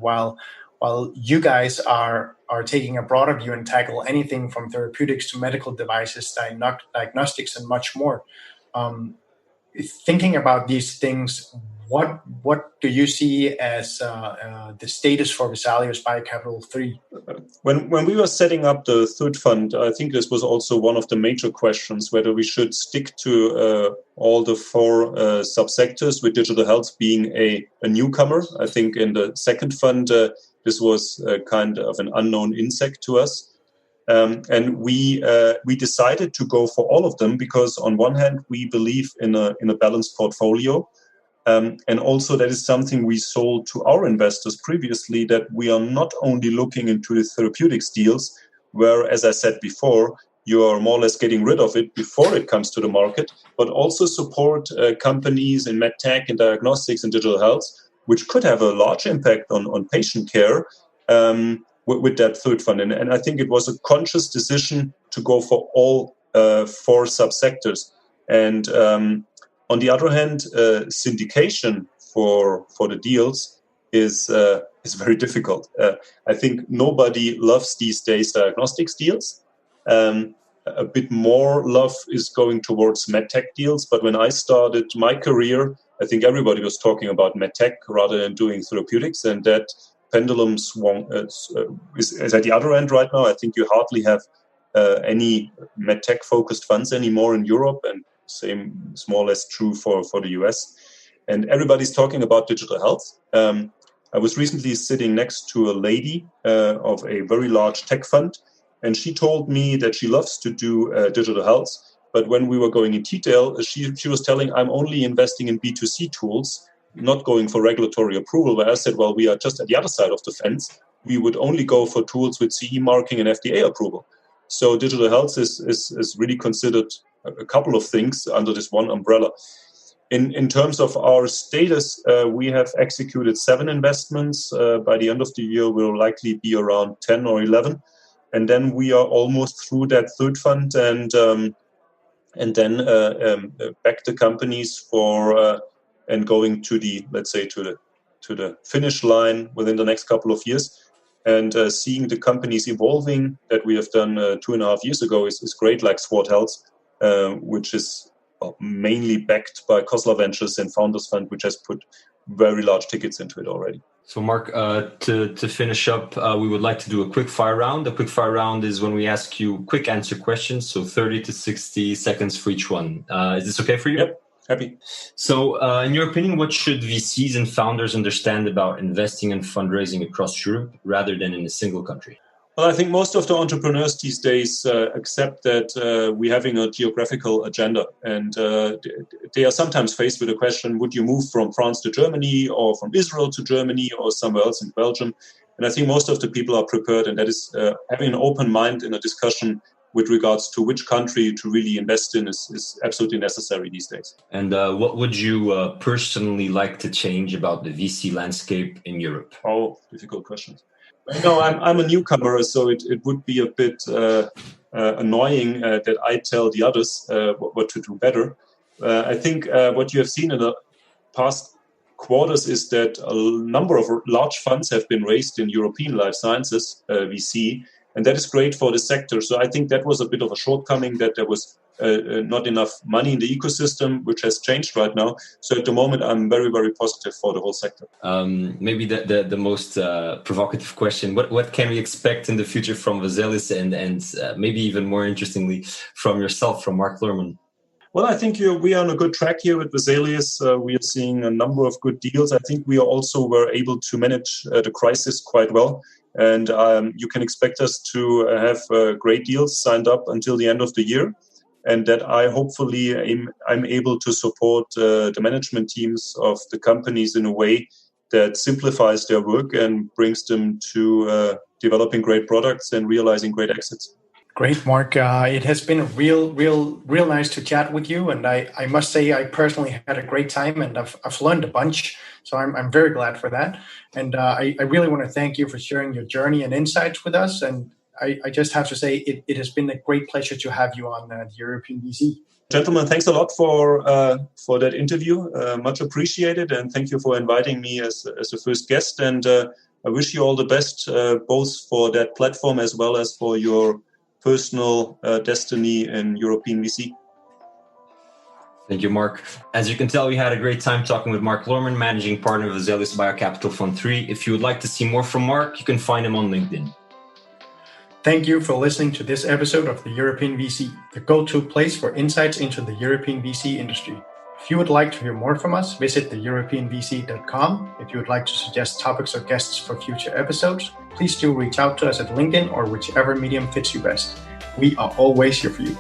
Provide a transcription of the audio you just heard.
And while you guys are taking a broader view and tackle anything from therapeutics to medical devices, diagnostics, and much more, thinking about these things, what do you see as the status for Vesalius Biocapital III? When we were setting up the third fund, I think this was also one of the major questions, whether we should stick to all the four subsectors, with digital health being a newcomer. I think in the second fund, this was kind of an unknown insect to us. And we decided to go for all of them because on one hand, we believe in a balanced portfolio. And also that is something we sold to our investors previously, that we are not only looking into the therapeutics deals, where, as I said before, you are more or less getting rid of it before it comes to the market, but also support companies in medtech and diagnostics and digital health, which could have a large impact on patient care with that third fund. And I think it was a conscious decision to go for all four subsectors. And on the other hand, syndication for the deals is very difficult. I think nobody loves these days diagnostics deals. A bit more love is going towards medtech deals. But when I started my career, I think everybody was talking about medtech rather than doing therapeutics, and that pendulum swung is at the other end right now. I think you hardly have any medtech focused funds anymore in Europe, and same is more or less true for the US. And everybody's talking about digital health. I was recently sitting next to a lady of a very large tech fund, and she told me that she loves to do digital health. But when we were going in detail, she was telling, I'm only investing in B2C tools, not going for regulatory approval. Where I said, well, we are just at the other side of the fence. We would only go for tools with CE marking and FDA approval. So digital health is really considered a couple of things under this one umbrella. In terms of our status, we have executed 7 investments. By the end of the year, we'll likely be around 10 or 11. And then we are almost through that third fund, and then back the companies for and going to the, let's say, to the finish line within the next couple of years. And seeing the companies evolving that we have done 2.5 years ago is great, like Sword Health, which is mainly backed by Khosla Ventures and Founders Fund, which has put very large tickets into it already. So, Mark, to finish up, we would like to do a quick fire round. A quick fire round is when we ask you quick answer questions, so 30 to 60 seconds for each one. Is this okay for you? Yep, happy. So, in your opinion, what should VCs and founders understand about investing and fundraising across Europe rather than in a single country? Well, I think most of the entrepreneurs these days accept that we're having a geographical agenda, and they are sometimes faced with the question, would you move from France to Germany or from Israel to Germany or somewhere else in Belgium? And I think most of the people are prepared, and that is having an open mind in a discussion with regards to which country to really invest in is absolutely necessary these days. And what would you personally like to change about the VC landscape in Europe? Oh, difficult questions. No, I'm a newcomer, so it would be a bit annoying that I tell the others what to do better. I think what you have seen in the past quarters is that a number of large funds have been raised in European life sciences, VC, and that is great for the sector. So I think that was a bit of a shortcoming, that there was not enough money in the ecosystem, which has changed right now. So at the moment, I'm very, very positive for the whole sector. Maybe the most provocative question, what can we expect in the future from Vesalius and maybe even more interestingly, from yourself, from Marc Lohrmann? Well, I think we are on a good track here with Vesalius. We are seeing a number of good deals. I think we also were able to manage the crisis quite well. And you can expect us to have great deals signed up until the end of the year. And that I'm able to support the management teams of the companies in a way that simplifies their work and brings them to developing great products and realizing great exits. Great, Mark. It has been real nice to chat with you. And I must say, I personally had a great time, and I've learned a bunch. So I'm very glad for that. And I really want to thank you for sharing your journey and insights with us. And I just have to say, it has been a great pleasure to have you on the European VC. Gentlemen, thanks a lot for that interview. Much appreciated. And thank you for inviting me as the first guest. And I wish you all the best, both for that platform as well as for your personal destiny in European VC. Thank you, Marc. As you can tell, we had a great time talking with Marc Lohrmann, managing partner of Vesalius Biocapital Fund 3. If you would like to see more from Marc, you can find him on LinkedIn. Thank you for listening to this episode of the European VC, the go-to place for insights into the European VC industry. If you would like to hear more from us, visit theeuropeanvc.com. If you would like to suggest topics or guests for future episodes, please do reach out to us at LinkedIn or whichever medium fits you best. We are always here for you.